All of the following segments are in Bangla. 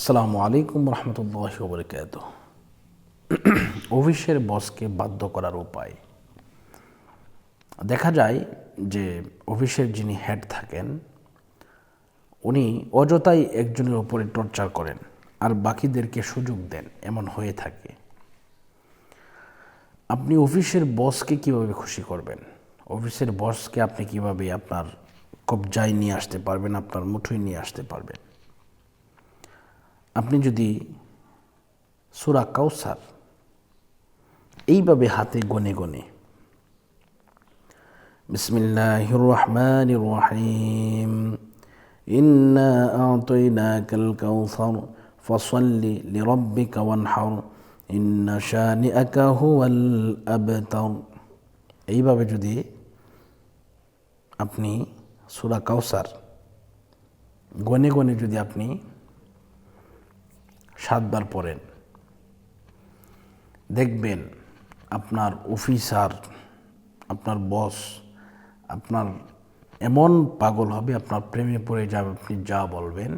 আসসালামু আলাইকুম রহমতুল্লাহি ওয়া বারাকাতুহু। অফিসের বসকে বাধ্য করার উপায়। দেখা যায় যে অফিসের যিনি হেড থাকেন উনি অযথাই একজনের উপরে টর্চার করেন আর বাকিদেরকে সুযোগ দেন, এমন হয়ে থাকে। আপনি অফিসের বসকে কিভাবে খুশি করবেন? অফিসের বসকে আপনি কিভাবে আপনার কবজায় নিয়ে আসতে পারবেন, আপনার মুঠোয় নিয়ে আসতে পারবেন? আপনি যদি সূরা কাউসার এইভাবে হাতে গনে গনে বিসমিল্লাহির রহমানির রহিম ইন্না আ'তাইনাকাল কাউসার ফাসাল্লি লিরাব্বিকা ওয়ানহার ইন্না শানিআকা হুয়াল আবতার, এইভাবে যদি আপনি সূরা কাউসার গনে গনে যদি আপনি 7 বার পড়েন, দেখবেন আপনার অফিসার, আপনার বস আপনার এমন পাগল হবে, আপনার প্রেমে পড়ে যাবে। আপনি যা বলবেন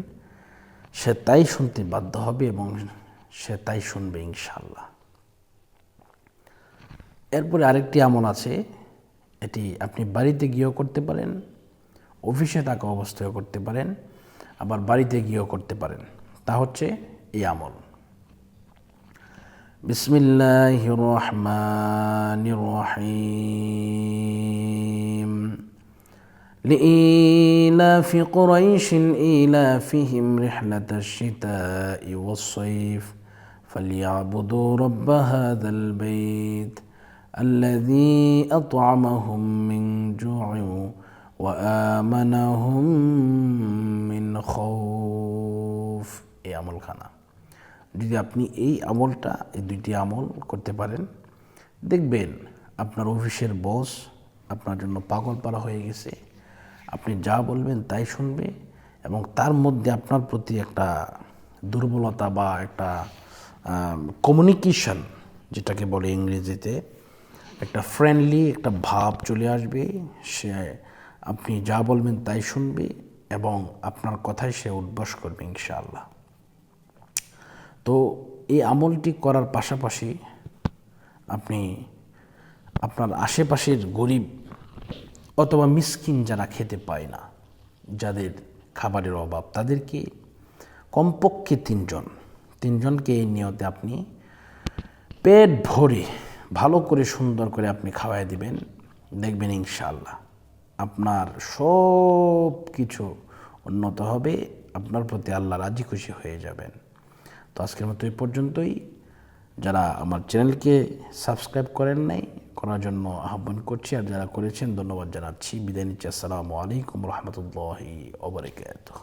সে তাই শুনতে বাধ্য হবে এবং সে তাই শুনবে ইনশাআল্লাহ। এরপরে আরেকটি আমল আছে, এটি আপনি বাড়িতে গিয়েও করতে পারেন, অফিসে থাকা অবস্থায়ও করতে পারেন, আবার বাড়িতে গিয়েও করতে পারেন। তা হচ্ছে এই আমল। বিসমিল্লাহির রহমানির রহিম লিইলাফি কুরাইশিন ইলাফিহিম রিহলাতাশ শিতাই ওয়াস সাইফ ফালইয়াবুদু রাব্ব হাযাল বাইত আল্লাযী আত'আমাহুম মিন জু'ইন ওয়া আমানাহুম মিন খাউফ। এই আমলখানা যদি আপনি এই আমলটা, এই দুইটি আমল করতে পারেন, দেখবেন আপনার অফিসের বস আপনার জন্য পাগল পারা হয়ে গেছে। আপনি যা বলবেন তাই শুনবে এবং তার মধ্যে আপনার প্রতি একটা দুর্বলতা বা একটা কমিউনিকেশন, যেটাকে বলে ইংরেজিতে, একটা ফ্রেন্ডলি একটা ভাব চলে আসবে। সে আপনি যা বলবেন তাই শুনবে এবং আপনার কথায় সে উদ্বাস করবে ইনশাআল্লাহ। তো এই আমলটি করার পাশাপাশি আপনি আপনার আশেপাশের গরিব অথবা মিসকিন যারা খেতে পায় না, যাদের খাবারের অভাব, তাদেরকে কমপক্ষে তিনজনকে এই নিয়তে আপনি পেট ভরে ভালো করে সুন্দর করে আপনি খাওয়াই দিবেন। দেখবেন ইনশাআল্লাহ আপনার সব কিছু উন্নত হবে, আপনার প্রতি আল্লাহ রাজি খুশি হয়ে যাবেন। তো আজকের মতো এই পর্যন্তই। যারা আমার চ্যানেলকে সাবস্ক্রাইব করেন নাই, করার জন্য আহ্বান করছি, আর যারা করেছেন ধন্যবাদ জানাচ্ছি। বিদায় নিচ্ছি। আসসালামু আলাইকুম রহমতুল্লাহি ওয়া বারাকাতুহু।